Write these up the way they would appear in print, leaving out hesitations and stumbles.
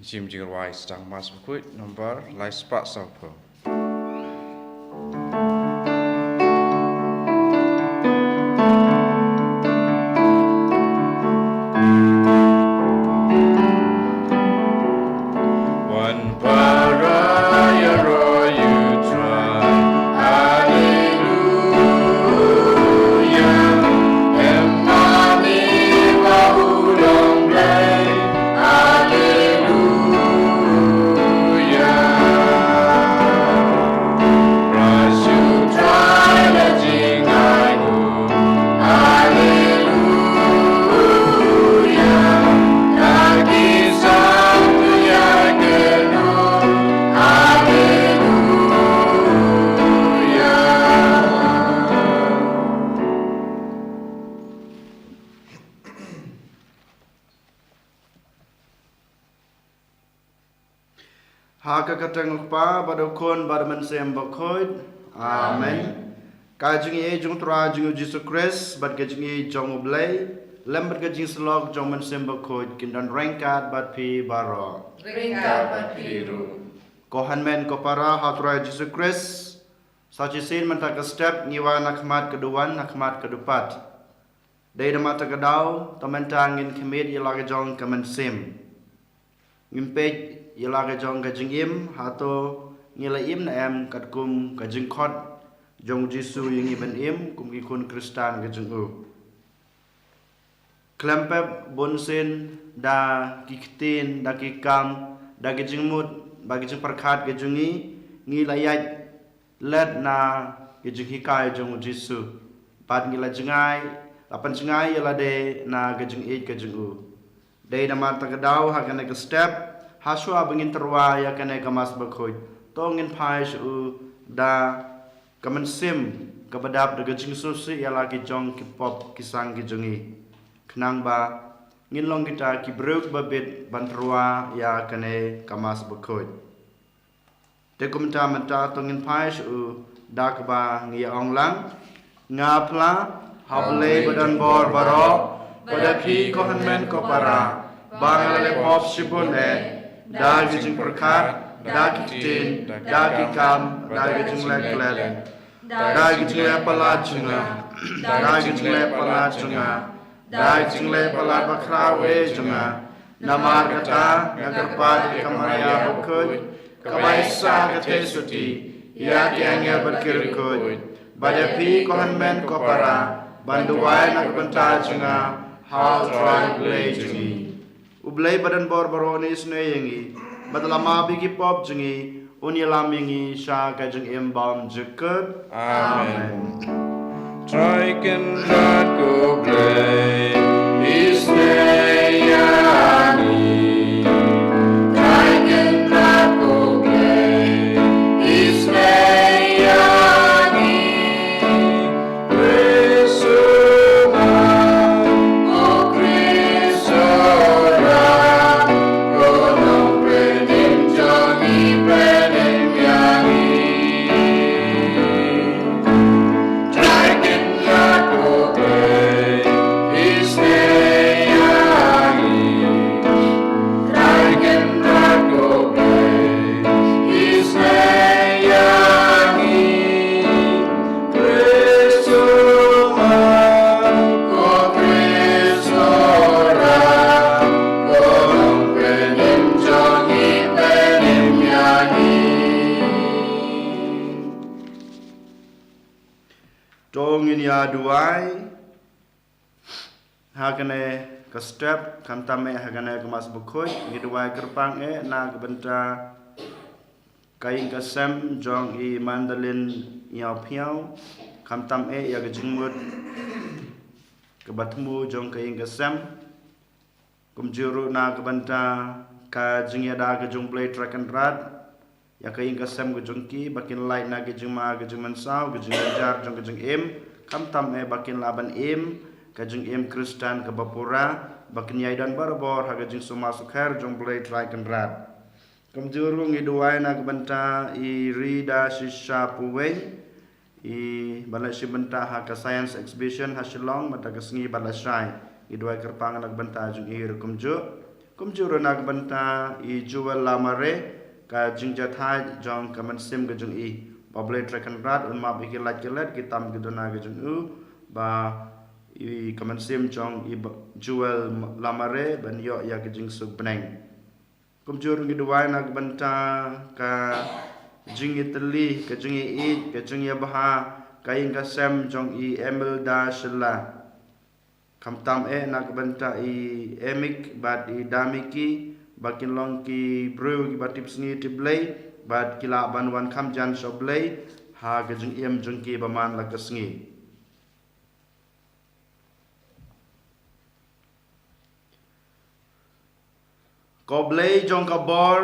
Jim Jirwai sedang mas Bakhuid nombor lai sepak saupo. Haka katang pa badokon badaman sem Bakhuid. Amen. Kajing ye jong tra jong Jesus Christ bad kajing ye jong Palei lem bad kajing slog jong man sem Bakhuid kindan rengkat bad pi baro. Rengkat bad pi ru. Kohan men ko para hatra Jesus Christ sajisin mentak step ngiwa nakmat keduan nakmat kedupat. Dai mata kedau tamentangin kemit ilaga jong kamen sem. Ngimpej ilaga jong kajing im hato ngila im na em katkum kajing khot jong Jisu yang iban im kum kun Kristan kajing u klempep bonsen da kiktin da kikam da kajing mut bagi jing perkat kajing ngila yat let na kajing hikai jong Jisu pad ngila jengai lapan jengai yala de na kajing kajing u dai na mata kedau hakane ke step haswa bengin terwa ya kene kamas Bakhuid tongin pais u da kamen sim kabadap de gajing susi ya lagi jong kipop kisang gijongi kenang ba ngin long kita kibruk babit banterwa ya kene kamas Bakhuid de kumta menta tongin pais u da ba ngi onglang ngapla hable badan bor baro pada pi ko hanmen ko para bangale pop sibun da gijing perkat, da kitin, da kikam, da gijing leklet, da gijing lepalat junga, da gijing lepalat junga, da gijing lepalat bakrawe junga, namar kata, nagarpad kamaya Bakhuid, kabaisa kate suti, ya kiangya berkirikut, badapi kohan men kopara, banduai nagbanta junga, hal try play jungi. Ublay badan bor baroni isne yengi badalama bigi pop jengi unyalam yengi sha kajeng imbam jeket. Amen. Try can not go play isne yani. Try can not go play isne yani. Tongin ya duai hakane ke step kantame hakane kamas Bakhuid ngiduai kerpang na gebenta kain kasem jong i mandalin yau piau kantam ya gejingmut kebatmu jong kain kasem kumjuru na gebenta ka jingya da gejung play track and rad ya kain kasem gejungki bakin light na gejuma gejuman saw gejung jar jong gejung im kamtam bakin laban im kajung im Kristan ke bapura bakin yaidan barbor ha gejung suma sukher jong play track and rad kumjuru ngiduai na gebenta i rida shisha puwe i balai si benta ha ka science exhibition ha shilong mata ka Sngi balai shai ngiduai kerpang na gebenta jung i kumju kum juru nak banta I jual lamare ka jing jathai jong kaman sim ke jong I Palei trakan rat un ma bikir lat kelet kitam ke dona ke jong u ba I kaman sim jong I jual lamare ban yo ya ke jing suk beneng kum juru ngiduai nak banta ka jing Italy ke jing I ke jing ya baha kain ka sem jong I emil da shela kam tam nak banta I emik bat I damiki bakin long ki brew ki batip Sngi ti Palei bat kila ban wan kam jan so Palei ha ke jung em jung ki baman la ke Sngi ko Palei jong ka bor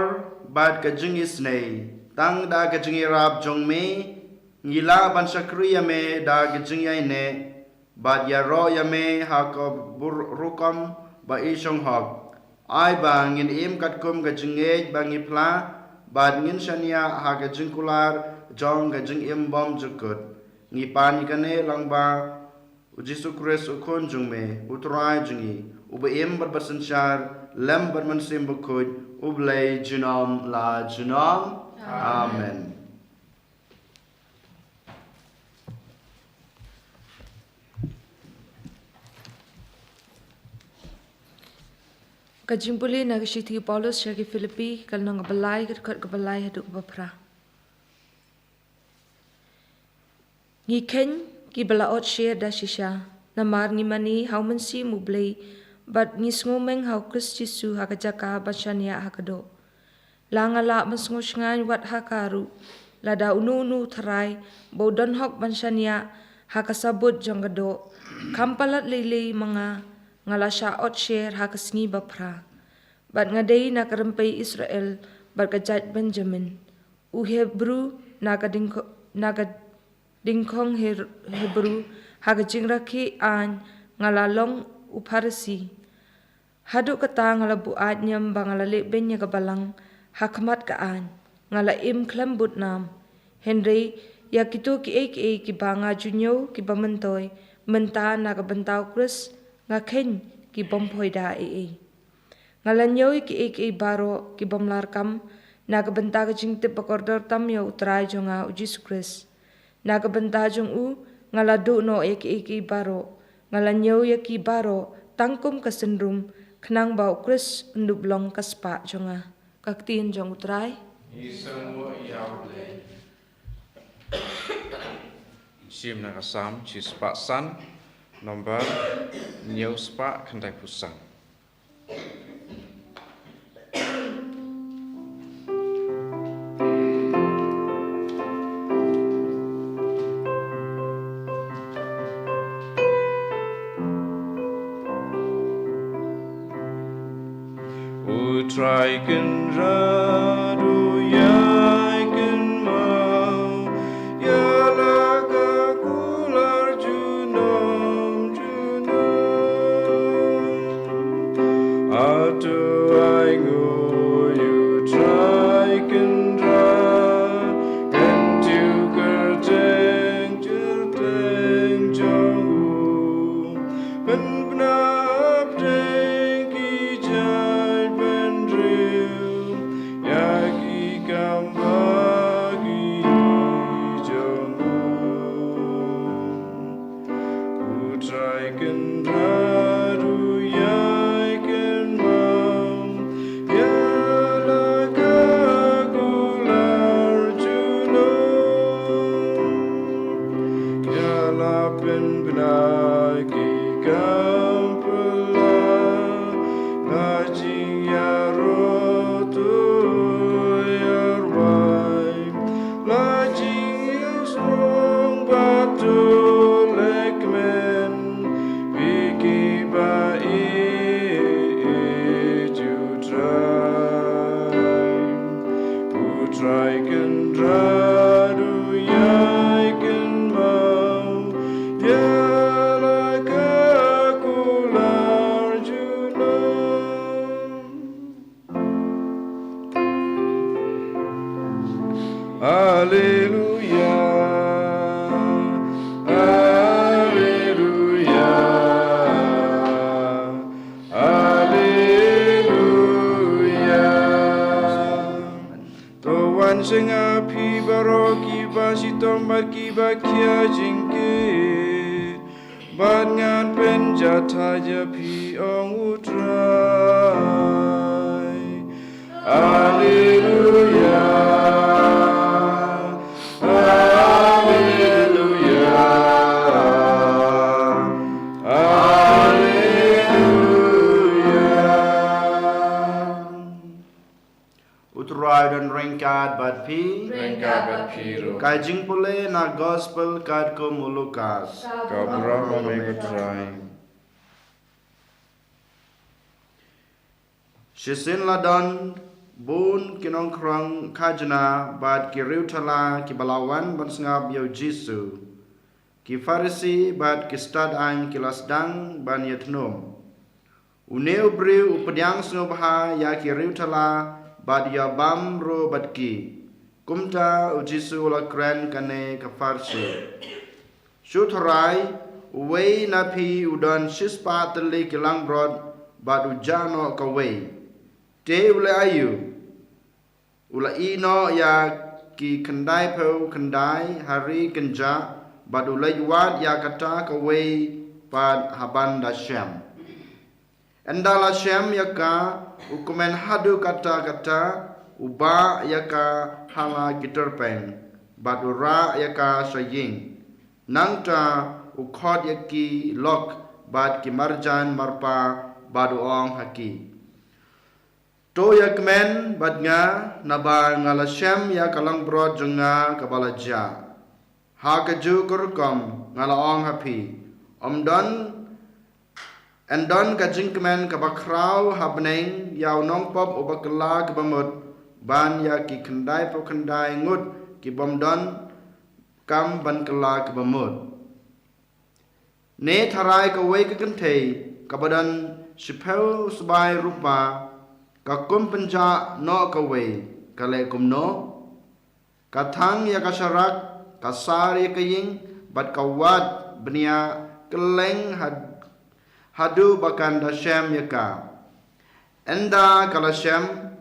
bat ke jung isnei tang da ke jung rap jong me ngila ban sakriya me da ke jung yai ne bat ya ro ya me ha ko rukam ba isong hok ai ba ngin im kat kum ga jingej ba ngi pla bat ngin shania ha ga jingkular jong ga jing im bom jukut ngi pan ka ne lang ba Jesu Christ ukon jung me utrai jungi uba im bar basanchar lem bar man sim Bakhuid ublei junom la junom amen Kajimpuli nagashiti Paulus shagi Filipi kal nang balai kat balai haduk bapra. Ngi ken ki balaot share da shisha namar ngi mani how man si mublei but ngi ngomeng how Kristi su hakajaka bashania hakado. Langala masngosh ngan wat hakaru lada unu tharai bodon hok bashania hakasabut jangado kampalat lele mga ngalasha ot share hakasngi bapra bat ngadei nakarempai Israel berkajat Benjamin u Hebrew nagadingkong Hebrew hakajingraki an ngalalong uparasi haduk kata ngalabu adnyam bangalalik benya kabalang hakmat kaan ngalaim klambut nam Henry yakito ki banga junyo ki bamantoy menta nakabantau Chris ngaken ki bompoy da ngalanyoy ki baro ki bomlar kam nagabanta ka jing tip bakordor tam yo utray jonga Jesus Christ nagabanta jong u ngaladu no ki baro ngalanyoy ki baro tangkum kasendrum knang bau Chris ndublong kaspa jonga kaktin jong utray Isang yaule. Sim nakasam cispa san nomor new spa kendai pusang. Utraiken radu yaiken mau yalaga kular junom atu aingu utraiken ra entu kerteng jongu benbenap deng kijai bendril yagi kambagi jongu utraiken radu yaiken mau yalaga gular junom yalapen benagi kampela ngajing yarotu yarwai lajing yusong batu lekmen biki bai utrai kendradu yaiken mau yalaga senga pi baroki basitom barki bakia jingkit bat ngan penjataja pi ong utrai. Haleluya, haleluya, haleluya. Utrai dan ringkat bat pi Ringkat biru. kajing pule na gospel kad ko mulukas. Kabra memegutrai. Shisin ladon bun kinong krong kajna bat ki riutala ki balawan ban sngap yo Jisu. Ki farisi bat ki stad an ki lasdang ban yetnom. Uneu briu upadiang snobha ya ki riutala bat ya bam ro bat ki. Kumta u Jisu la kren kane ka farsi. Shutharai uwei napi udon shispa tali ki langrod bat ujano ka wei. Te ule ayu ula ino ya ki kendai pau kendai hari kenja bat ule yuat ya kata kawai pad haban da syam. Endala syam ya ka ukumen hadu kata uba ya ka hala giterpeng bat ura ya ka saying nangta ukhot ya ki lok bat ki marjan marpa badu ong haki. To ya kemen badnga naba ngala syam ya kalang brod jenga kabalaja. Ha kaju kurkom ngala ong hapi. Omdon endon kajing kemen kabakrau habneng yau nong pop ubakela kabamut ban ya ki kendai po kendai ngut ki bomdon kam ban kela kabamut. Ne tharai kawai kekentei kabadan sipeu sebai rupa kakum penja no kawai kale kumno kathang ya kasyarak kasari kaying bat kawat benia keleng hadu bakan da syam yaka enda kala syam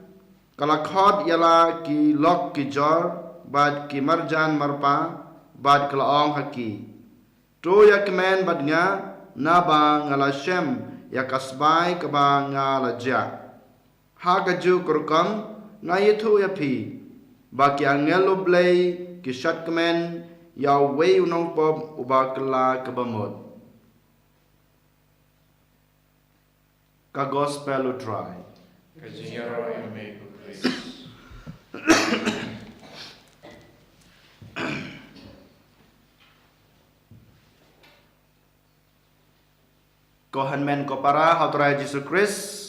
kala khod yala ki lok ki jor bat ki marjan marpa bat kala ong haki to ya kemen bat nga naba ngala syam ya kasbai kaba ngala ja. Ha kaju kurkam ngayitu ya pi baki angelo blay kishat kemen ya wei unong pop ubakela kabamot ka gospel utrai Kajingaro yame kukris. Kohan men ko para hautra Jesus Christ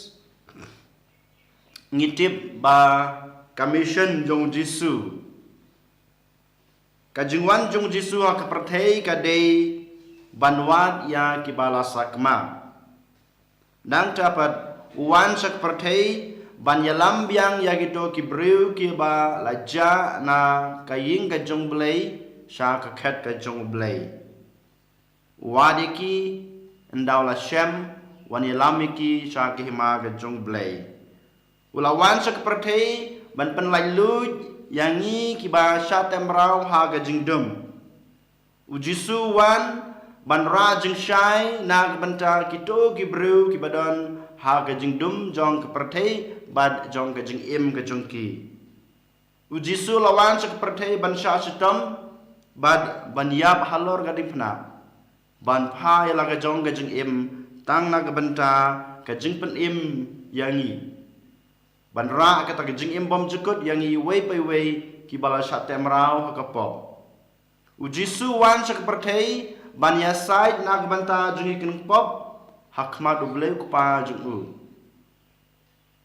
ngitip ba commission jong Jisu kajingwan jong Jisu ha kaperthei kadei banwat ya kibala sakma nang dapat wan sak perthei ban yalam biang ya gitu kibriu ki ba laja na kaying ka jong blai sha ka khat ka jong blai wadiki ndaula shem wan yalamiki sha ki hima ka jong blai ulawan sak perthei ban pen lai luj yangi ki ba sha temrau ha ga jingdum ujisu wan ban ra jing shai na banta kito ki bru ki badon ha ga jingdum jong ka perthei bad jong ka jing im ka jong ki ujisu lawan sak perthei ban sha sitom bad ban yap halor ga dipna ban pha ya la ga jong ga jing im tang na ga banta ka jing pen im yangi ban ra kata ke jing im bom jukut yang i wei pai wei ki bala shat temrau ha kapop ujisu wan sak perthei ban ya side nak banta jungi kin pop hakma duble ku pa jungu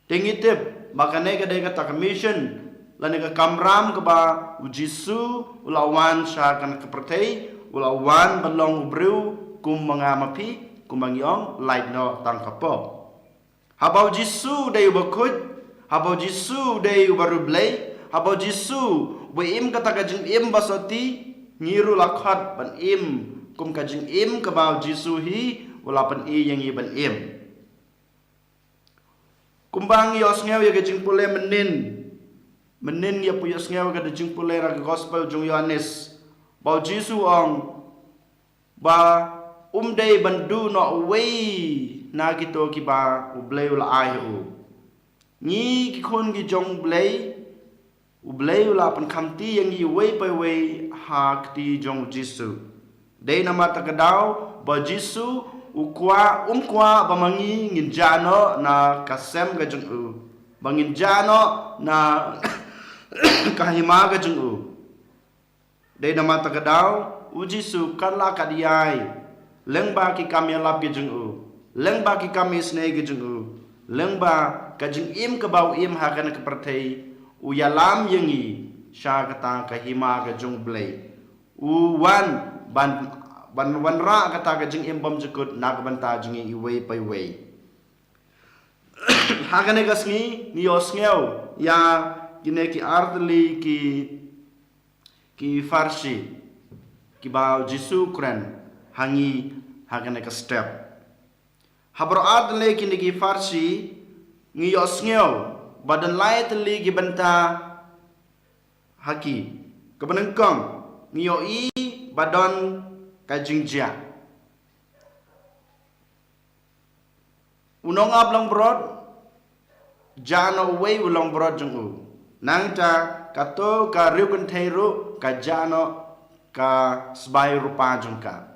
tengitip makane ke de kata commission lane ka kamram ke ba ujisu ulawan sha kan ke perthei ulawan balong ubru kum mangamapi kumangyong light no tang kapop habau jisu de Bakhuid habau Jisu day baru blay habau Jisu we im kata kajing im basoti ngiru lakhat ban im kum kajing im kabau Jisu hi wala pan i yang i ban im kumbang yos ngeu ya kajing pule menin menin ya puya sngew ka de jing pulera gospel jong Yohanes ba Jesu ong ba day bandu no way na kito ki ba ublay ula ai u ni ki khon ki jong blay ublay ula pan khamti yang yi way pai way ha kti jong Jesu dei nama ta kadaw ba Jesu ukwa ba mangi ngin jano na kasem ga jong u bangin jano na kahima ga jong u dei nama ta kadaw u Jesu kanla kadiai lengba ki kami lap ge jung u lengba ki kami snei ge jung u lengba ka jing im ka bau im ha kana ka perthei u yalam yengi sha kata ka hima ge jung blei u wan ban ra kata ka jing im bom jukut na ka banta jing i wei pai wei ha kana ka sngi ni osngeu ya kine ki ardli ki farsi ki bau Jesu kren hangi hagane ka step habro adle kini ki farsi ngi yosngeo badan lait li gi banta haki kebenengkong ngi yo I badon ka jingjia unong ablang brod jano way ulong brod jungu nangta kato ka riukun theiru ka jano ka sbai rupa jungka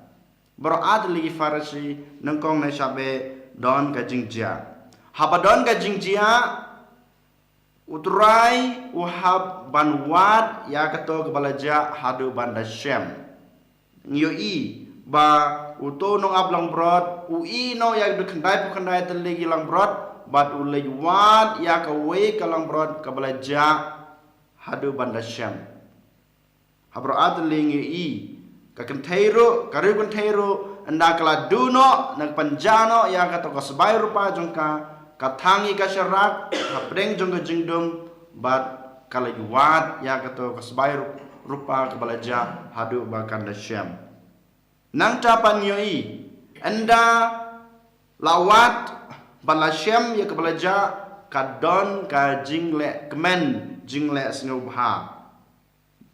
bro adli farasi nangkong na sabe don ka jingjia haba don ka jingjia utrai uhab banwat ya kato kebalaja hadu banda shem nyo I ba uto nong ablang brod ui no ya du khandai telegi lang brod bat ulej wat ya ka we kalang brod kebalaja hadu banda shem habro adli ngi I kakentero kariu kentero anda kala duno nang panjano ya kato kasbay rupa jongka kathangi kasyarak hapreng jongka jingdum bat kala yuwat ya kato kasbay rupa kabalaja hadu bakanda syam nang tapan yoi anda lawat bala syam ya kabalaja kadon ka jingle kemen jingle snubha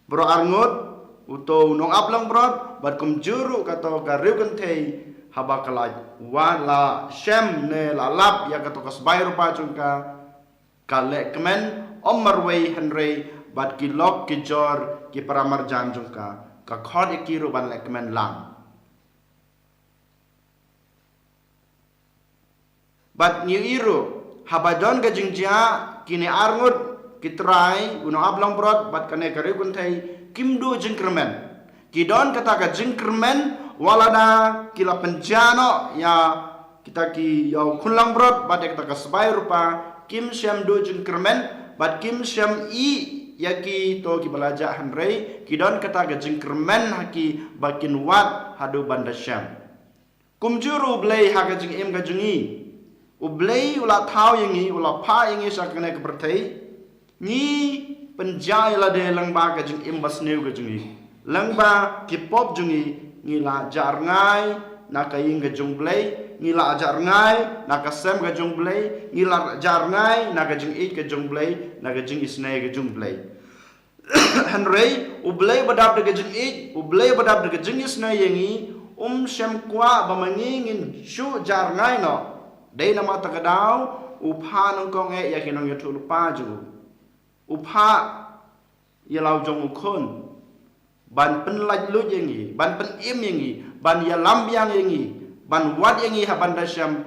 bro arngut uto nong ablang brod bat kum juru kato gariu kentei haba kalaj wala shem ne lalap ya kato kasbay rupa chungka kale kemen omarwei henrei bat kilok kijor ki paramar jan chungka ka khod ikiru ban le kemen lang bat niu iru haba don ga jingjia kini arngut kitrai uno ablang brod bat kane gariu kentei kimdo jingkermen kidon kata ka jingkermen walada kila penjano ya kita ki yau kunlang brod pada kita ka sebai rupa kim syam do jingkermen bad kim syam I ya ki to ki balaja hanrei kidon kata ka jingkermen haki bakin wat hadu banda syam kumjuru blei ha ka jing im ka jungi ublei ula thau yangi ula pha yangi sakane ka berthei ni penjai la de langba ka jing imbas neu ka jungi langba ki pop jungi ngila jar ngai na ka ing ka jung blei ngila jar ngai na ka sem ka jung blei ngila jar ngai na ka jing ik ka jung blei na ka jing isnai ka jung blei hanrei u blei badap de ka jing ik u blei badap de ka jing isnai yangi shem kwa ba mangi ngin shu jar ngai no dei na ma ta ka dau u pha nong kong e ya ki nong yotu lupa ju upha yalau jong ukun ban pen laj lu yangi ban pen im yangi ban yalam yang yangi ban wat yangi ha ban dasyam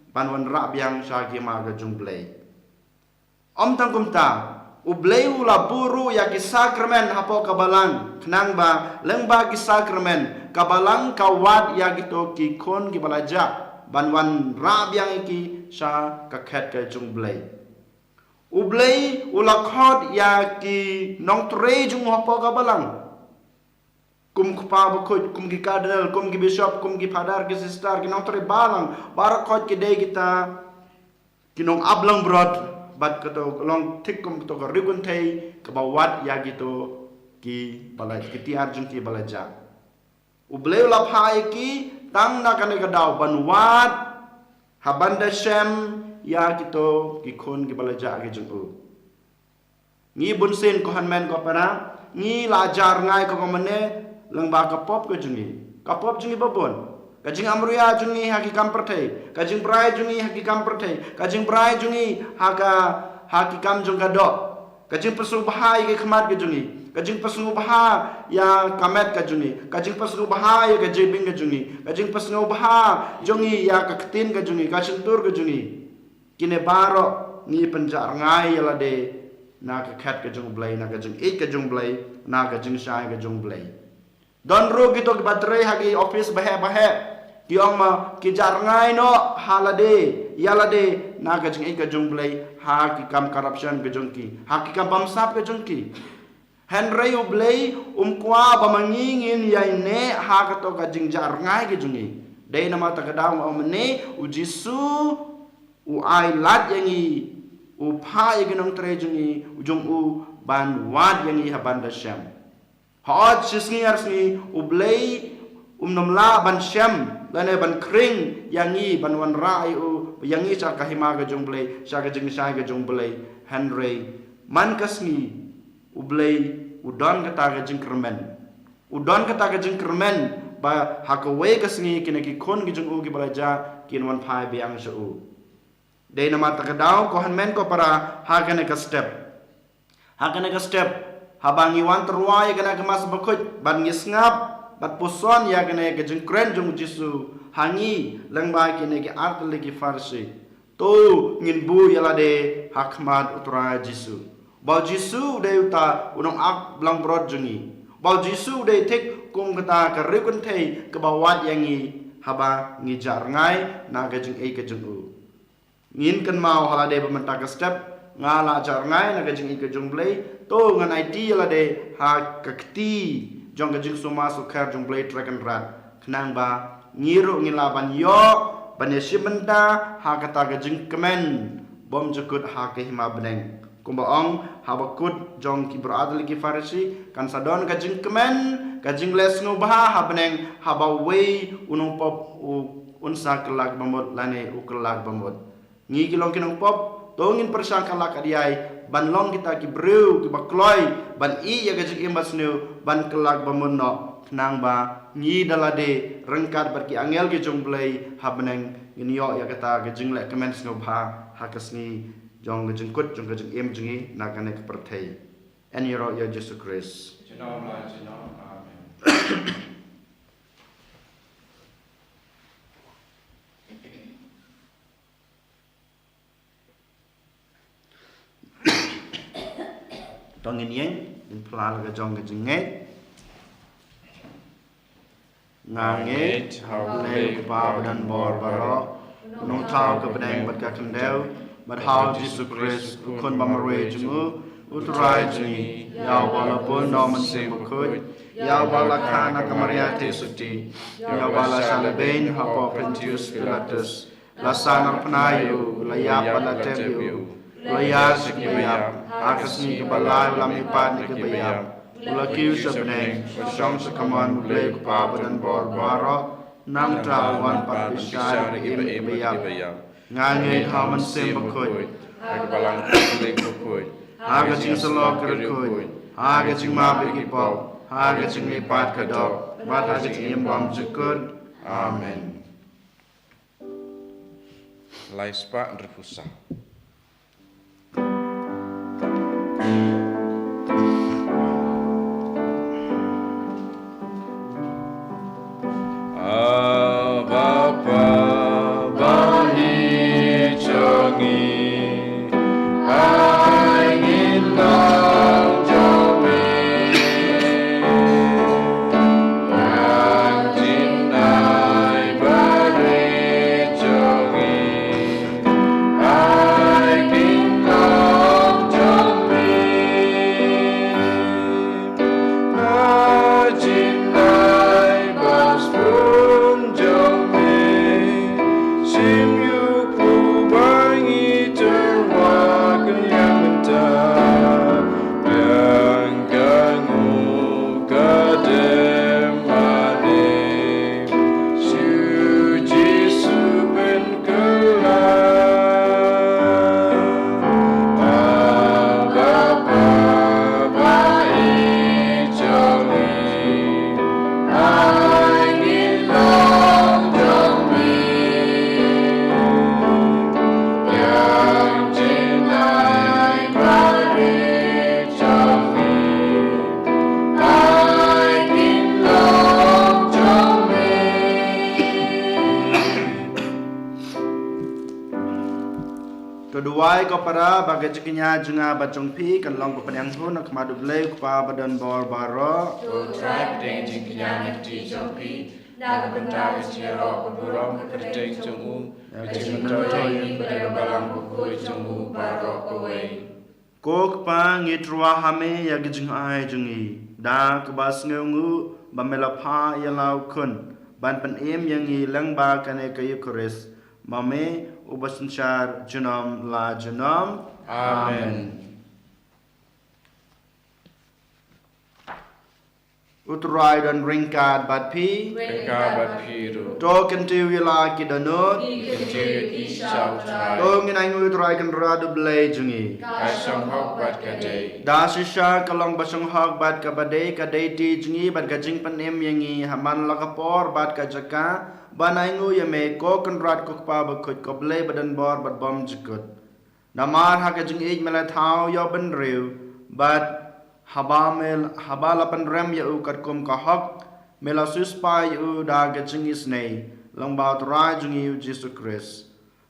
ban wan ra biang syagi ma ga jung blei om tang kum ta u blei ula buru ya ki sakramen hapo kabalang knang ba leng ba ki sakramen kabalang kawat ya gitu ki kon ki balaja ban wan ra biang ki sha ka khet ka jung blei ublei ulakhot ya ki nong tre jung hopo ka balang kum kpa Bakhuid kum ki kadal kum ki bishop kum ki padar ki sister ki nong tre balang barakot ki dei kita ki nong ablang brod bat kato long tik kum to ka rigun thei ka bawat ya gitu ki balaj ki tiar jung ki balaja ublei ula phai ki tang na kane ka daw banwat habanda shem ya gitu ki khon ki balaja ki jung Ngi bunsin ko hanmen ko para ngi lajar ngai ko mane lang ba kapop ko jungi. Kapop jungi babon. Kajing amruya jungi haki kampertei. Kajing brai jungi haki kampertei. Kajing brai jungi haki kam jung kado. Kajing pesu bahai ke khamat ke jungi. Kajing pesu baha ya kamet ke jungi. Kajing pesu baha ya ke jebing ke jungi. Kajing pesu baha jungi ya ke ketin ke jungi. Kajing tur ke jungi. Kine baro ni penjar ngai ya lade na ke khat ke jung blai na ke jung ik ke jung blai na ke jung shai ke jung blai. Don ro gitu ke baterai hagi office bahe ki ong ma ki jar ngai no halade yalade na ke jung ik ke jung blai ha ki kam corruption ke jung ki ha ki kam bamsap ke jung ki Henry ublay kwa bamangingin yai ne ha ka to ka jing jar ngai ke jungi dei nama ta ka daw ne u jisu u ai lat yangi u pha ye ginong tre jungi u jung u ban wat yangi ha ban da sham ha Sngi HRRC ublay nomla ban sham lane ban kring yangi ban wan rai u yangi cha ka hima ka jung blay sha ka jing shai ka jung blay Henry man ka Sngi ublay udon kata ke jingkermen udon kata ke jingkermen ba hakawe ke Sngi kina ki kon ki jungu ki balaja kin wan phai biang shu de nama ta kadau ko hanmen ko para hakane ka step habangi wan terwa ya kana ke mas Bakhuid ban ngisngap bat puson ya kana ke jingkren jung jisu hangi lengba kine ki artle ki farsi to ngin bu yala de hakmat utra jisu Bal Jisu de uta unong ak blang brod jungi. Bal Jisu de tek kum kata ka rikun thei ka bawat yangi haba ngi jar ngai na ka jung e ka jung u. Ngin kan mau hala de bamenta ka step ngala jar ngai na ka jung e ka jung blai to ngan IT la de ha ka kti jong ka jung suma su khar jung blai track and rat knang ba ngiru ngilaban yo baneshimenta ha kata ka jung kemen bom jukut ha ke hima beneng. Kumbaong habakut jong ki beradal ki farisi kan sadon ka jing kemen ka jing les ngo baha habneng habawei unong pop unsa kelak bamot lane ukelak bamot ngi kilong kinong pop tongin persangka lak adiai ban long kita ki breu ki bakloi ban I ya ka jing imbas nu ban kelak bamot no nang ba ngi dalade rengkat berki angel ki jong blai habneng ngiyo ya kata ka jing lek kemen ngo baha hakasni jong ke jengkut jong ke jeng em jengi na kane ke perthei en yero ya Yesus Kristus Jinom amen. tongin yeng in plal ke jong ke jengai ngangit hau le ke ba dan bor baro nong tau ke bedeng bat ka kendeu but how Jesus Christ ukon bamare jungu utrai jungi ya wala pun noman sim Bakhuid ya wala kana kamaria tesuti ya wala salaben hapo Pontius Pilatus la sanar pnayu la ya pala tebiu la ya sikiyam akasni ke balai lam ipan ke bayam ula kiu sabneng shong sakaman ble pa badan bor baro nang trawan pat bishar ke bayam ngangai haman sem Bakhuid Ak balang kulik Bakhuid haga jing salok Bakhuid haga jing ma begi pop haga jing lipat kadok bat haga jing imbam jukun amen Laispa Ndrifusa. Ah Tuduai ko para bagai jekinya junga bacong pi kan long ko penyang hun nak madu blei ko pa badan bor baro. Tribe ding jing kinyang ti jompi. Naga benda keciro keburong kekerting jong kecil mentoy pada balang Bakhuid jong barok kowe. Kok pa ngitruah hame ya gijing ai jungi. Da kebas ngungu bamela pa ya lau kun. Ban pen em yang ilang ba kane kayu kuris. Mame ubasensyar junam la junam. Amen. Uturai dan ringkat bat pi. Kekabat piru. Token tu wila kidanut. Kecil isau try. Tong inai uturai kan radu blei jungi. Kasong hok bat kadai. Da sisha kalong basong hok bat kabadai kadai ti jungi bat gajing penem yangi haman lakapor bat kajaka. Banaingu yame ko kan rat ko pa Bakhuid ko blei badan bor bat bom jikut. Namar hakajing ij melathau yo ben riu bat haba lapan rem ya u kat kum ka hak mela suspa u da gajing isnei long ba tra jungi u Jesus Christ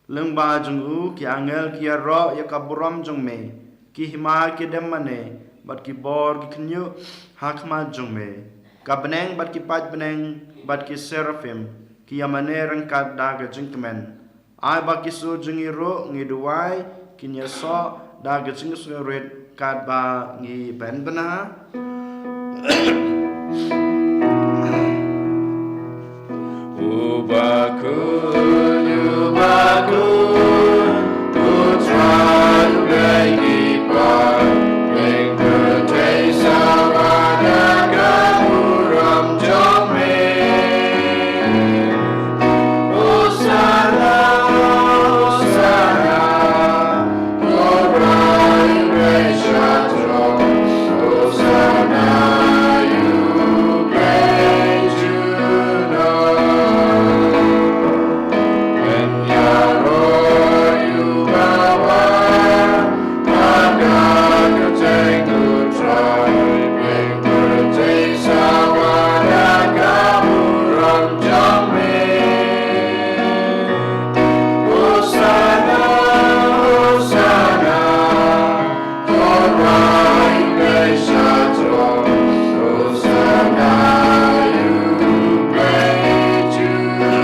long ba jung u ki angel ki ro ya kaburam jung me ki hima ki demane bat ki bor ki knyu hakma jung me ka beneng bat ki paj beneng bat ki seraphim ki yamane rangkat da gajing kemen ai ba ki su jungi ro ngiduai ki nyeso da gajing suret kat ba ngi ben bena Bakhuid, utrai blei par, ing kertei sawana kamuram jome. Osana, Osana, Korai blei shatro, Osana you blei juno.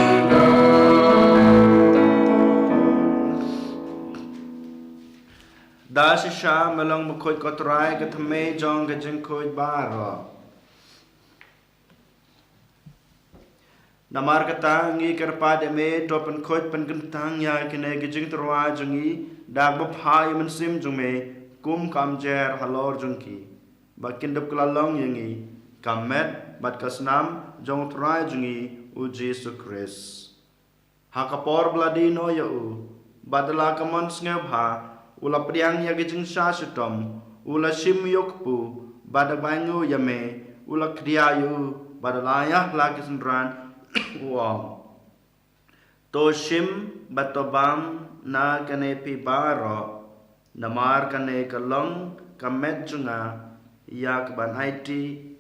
Da sisha melong Bakhuid ko trai ke thame jong gajing Bakhuid baro. Namar kata ngi kerpa de me topen Bakhuid pen gentang ya kene gajing terwa jongi dag bapha men sim jong me kum kam jer halor jong ki. Bakin dep kelalong yangi kamet bat kasnam jong trai jongi u Jesus Christ. Hakapor bladino ya u badala kamon sngebha ula priang ya gijing sha shitom ula shim yokpu badabangu yame ula kriayu badalaya lakisndran wa to shim batobam na kane pi baro namar kane kalong kamet junga yak ban IT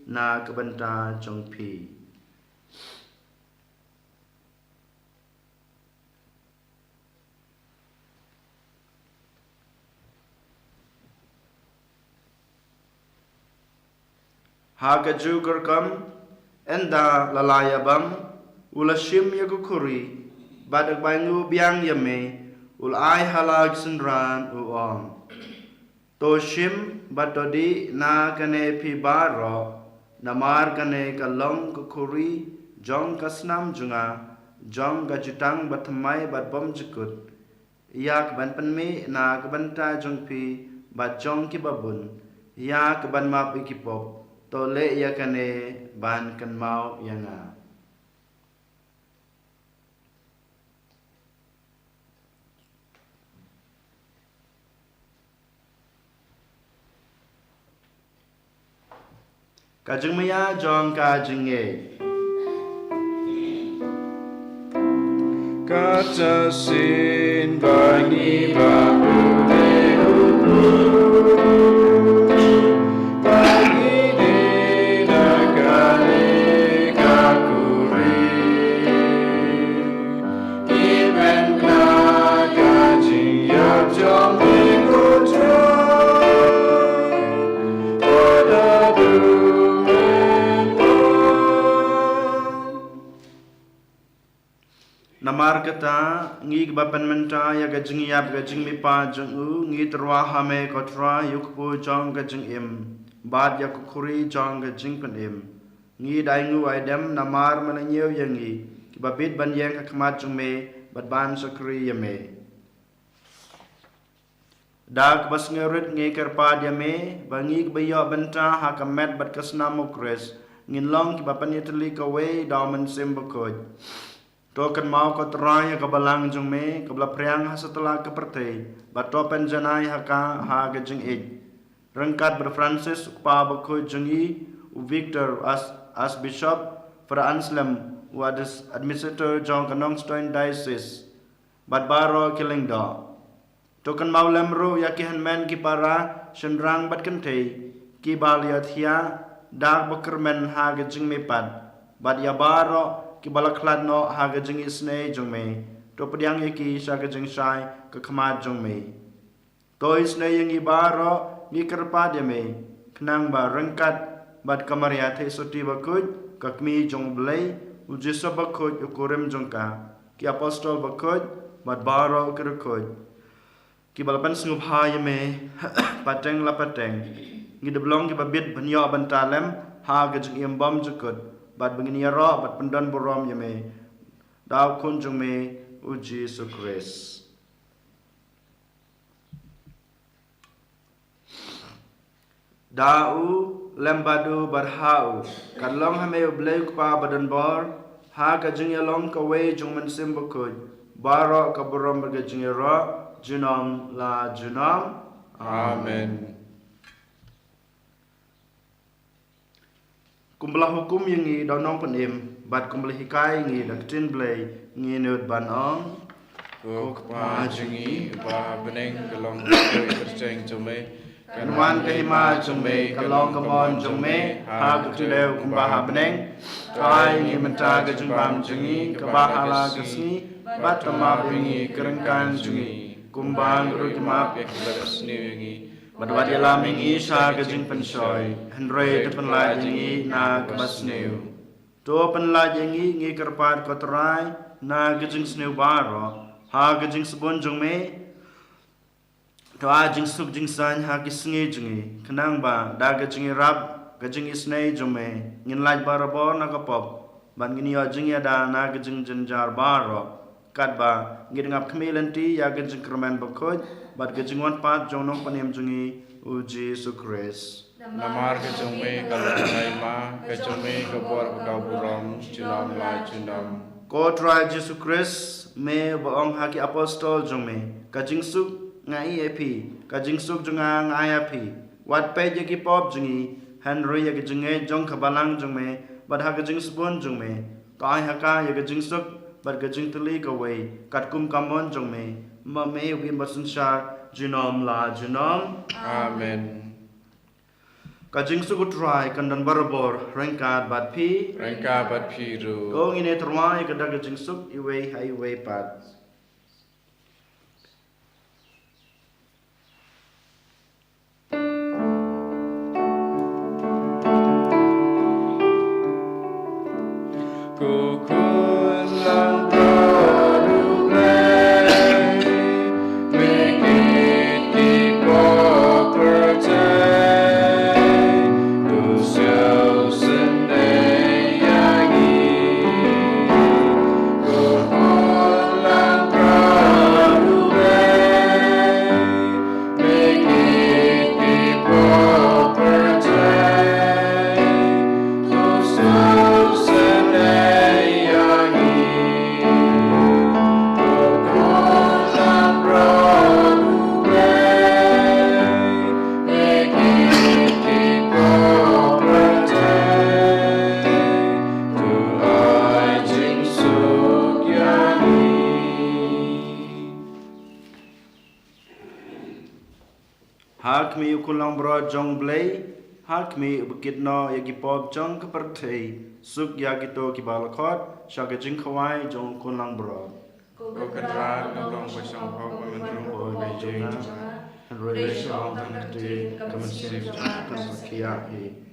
na kabanta jongpi. Haga jugar kam enda lalayabam ula shim yagukuri badak bangu biang yame ul ai halag sendran uom to shim batodi na kane pi baro namar kane kalong kukuri jong kasnam junga jong gajutang batmai bat bom jikut yak ban penmi na kabanta jong pi bat jong ki babun yak ban map ikipop to Lait-ïa kane ban kan mau yanga. Kajeng maya jong kajeng ye. Kata sin bangi Bakhuid Your bar kata ngi bapan menta ya gajing yap gajing mi pa jong u ngi terwa hame kotra yukpu jong gajing im bad ya kukuri jong gajing pen im ngi dai ngu ai dem namar mananyeu yangi babit ban yang kakmat jong me bad ban sakri yame dak bas ngerit ngi kerpa dia me bangi bayo benta hakamet bad kasna mukres ngin long ki bapan yetli kawe damen sembakoj token mau ko traya ka balang jong me ka bla priang ha setelah ke perte bato penjanai haka ha gajing ej rengkat ber Francis pa Bakhuid jong i Victor as bishop for Anselm was administrator jong Nongstoin diocese bat baro kilingda token mau lemro yakihan men ki para senrang bat kente ki baliathia dak bakermen ha gajing me pat bat ya baro ki balaklat no ha gajing isne jong me to padiang yaki sa gajing sai ka khama jong me to isne yang ibaro ni kerpa dia me knang ba rengkat bat kamaria the soti Bakhuid ka kmi jong Palei ujiso Bakhuid ukurem jong ka ki apostol Bakhuid bat baro kerkod ki balapan snup ha ya me pateng la pateng ngi deblong ki babit banyo bantalem ha gajing imbam jukut bat begini ro bat pendan borom yame daw kunjung me uji sukres dau lembadu barhau kalong hame ublay pa badan bor ha kajing yalong kawe jung mensim Bakhuid baro ka borom bagajing ro junam la junam Amen. Kumbelah hukum yang ngi donong penim bat kumbelah hikai ngi daktin blay ngi nut ban ong Kuk pa jingi ba beneng kalong koi perceng jome kanwan kahima jome kalong kamon jome ha kutudeu kumbaha beneng kai ngi menta ke jumbam jingi kabahala kesni bat tama bingi kerengkan jingi kumbang rukimap Lepas ni yangi Badwad yalam ingi sa gajing pensoy Henry te penlaj ingi na kabasnew To penlaj ingi ngi kerpat kotorai na gajing snew baro Ha gajing sebon jong me To a jing suk jing san ha kisngi jingi Kenang ba da gajing rap gajing isnei jong me Ngin laj barabo na kapop Ban gini yo jing ya da na gajing jenjar baro Kat ba ngi ngap kemilanti ya gajing kermen Bakhuid bat gajing wan pat jong nong panem jungi uji sukres Namar ke jome kalau naima ke jome ke bor kau buram junam la junam ko try Jesu Christ me baong haki apostol jong me kajing suk ngai epi kajing suk junga ngai api wat pe je ki pop jungi Henry ya gajing e jong kabalang jong me bat ha gajing spon jong me kai haka ya gajing suk bat gajing teli ka wei kat kum kamon jong me ma me win basun shar Jinom la jinom Amen. Kajing suku try kandan barabor rengkat bat pi Rengka bat piru Kong ini terwai kada kajing suk iwe highway pat Kukun lang Hak mi ukulang bro jong Palei hak mi bukit no yagi pop jong kepertei suk yagito kibalakot syaga jing kawai jong kulang bro Kukendra nulung pasang hau pemendrung Oh, Beijing Resong tangkati kemensin tanpakiahi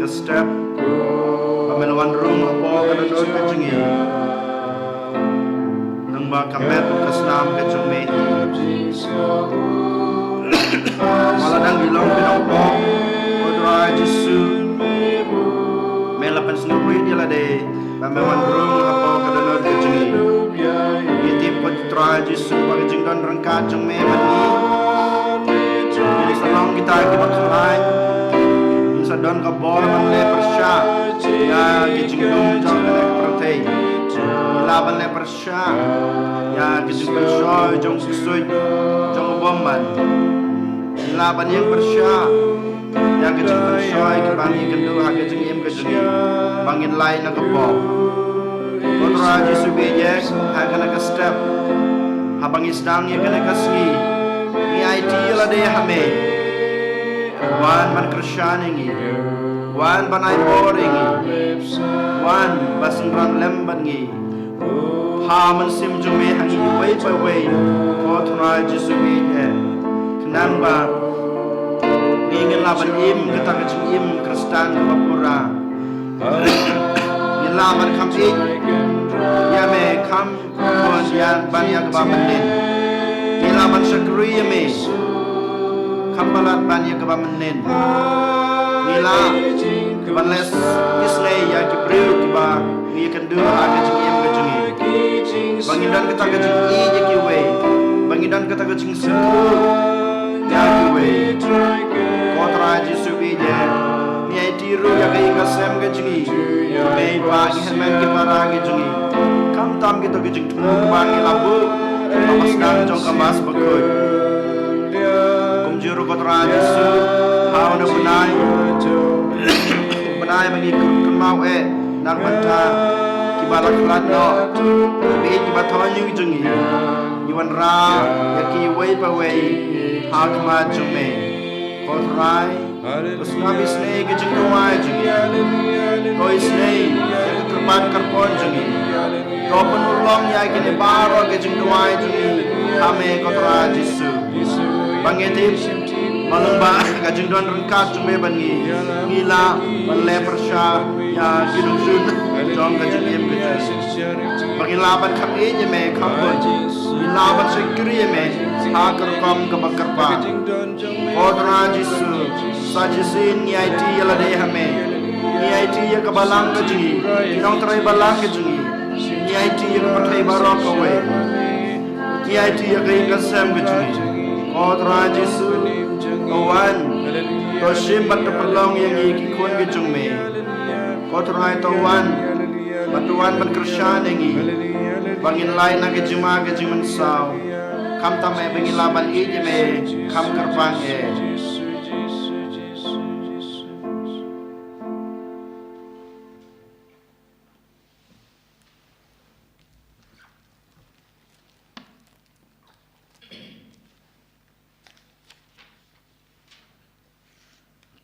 Step, pamelawan room apa kada dot ke jengi, nang ba kamet ke senam ke jome, malah dang bilong pinong po, kodra Jesu, melapan sendiri dia lah deh, pamelawan room apa kada dot ke jengi, itip kodra Jesu bagi jengdan rangkat jome mani, jadi senang kita kelai. Sadon ka bol man le persya ya kijingdum jong le protei laban le persya ya kijing persya jong suit jong bomban laban yang persya ya kijing persya kibani kendu ha kijing em kijing bangin lain na ka bol kontra Jesu beje ha kana ka step habang isdang ya kana ka ski ni IT la de hame Wan man Krisyaningi, wan banay boringi, wan basengran lembangi, paman sim jume hangi way by way, kotra Jesu bihe, kenang ba, ingin laban im kita kecing im Kristan kapura, ilaban kam ik, ya me kam kon yan banyak bamenin, ilaban syakri me. Kampalat banyak kebamenin, nila banles Sngi ya kibriu kiba ngi kendu aga jengiem ke jengi, bangidan kita ke jengi ya kiwe, bangidan kita ke jeng sentu ya kiwe, kotra Jesu bije, ni tiru ya ke inga sem ke jengi, mei bagi hemen kipara ke jengi, kam tam kita ke jeng tumu kebangi labu, amas dan jong kemas Bakhuid. Juru kotoran Yesu, hau na benai mengikut kemau nak baca kibalah kelat no, bi kibat thonyu jengi, yuan ra yaki way pa way, hau kemad jume, kotorai, usnabi Sngi kejeng doai jengi, koi Sngi yang kerban karpon jengi, topen ulong ya kini baro kejeng doai jengi, kame kotoran Yesu. Bangitip malumba kajing don rengkat jume bangi ngila banle persya ya gidungsun jong kajing em kajing bangilaban kami jeme kampun ilaban sekri jeme hakar kom kabakar pa kodra Jesu sajisin IT yala de hame IT ya kabalang kajing nong trai balang kajing IT ya pathai barok kawe IT ya kai kasam kajing Kodra Jesu, kawan, toshim bat pelong yang iki kun gejung me. Kodra kawan, batuan bat Krisyan yang bangin lain na gejuma gejung mensau. Kam tamai bangin laban ije me, kam kerpang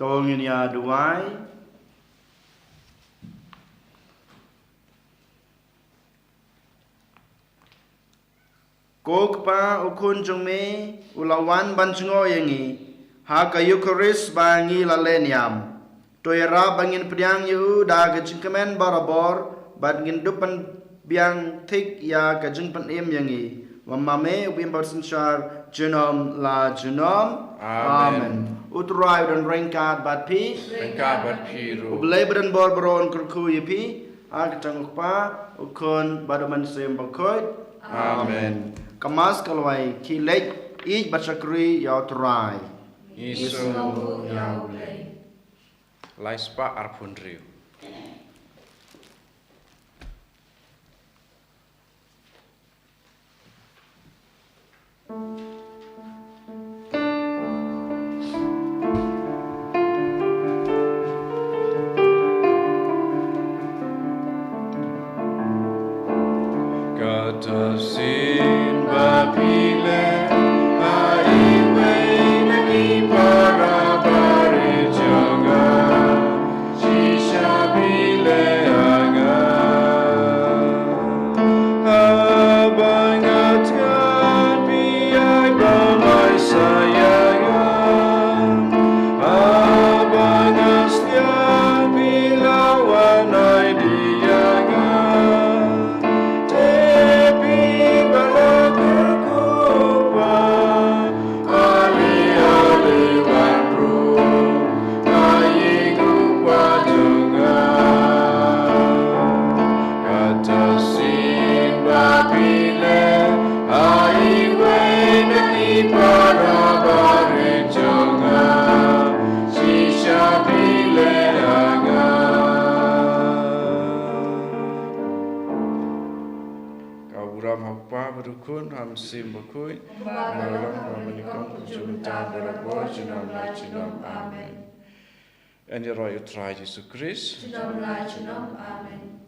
Tolongin ya duai, kok pa ukun jome ulawan banjungo yangi, ha kayu koris bangi laleniam, toyera bangin priang yu da gejingkemen barabor, bangin dupan biang tik ya gejingpen im yangi, mamame ubim bersensyar jenom la jenom, amen. Uturai dan rengkat bat pi, ru. Ublay badan bor beron kurku yipi, agtang ukpa ukun baduman sem Bakhuid, amen. Kamas kalwai ki Lait ich bachakri yau turai. Isu yaule. Laispa arpundriu. Sin bapile aiwe nagi para barijanga shisha bile anga abanga tian biai bamai sayanga abanga stian bilawanai dianga Berukun hamsim Bakhuid Mawkhlam Mawkhlam Jumta Berabo Junam Lai Junam Amen. And your royal try Jesus Christ. Junam Lai Junam Amen.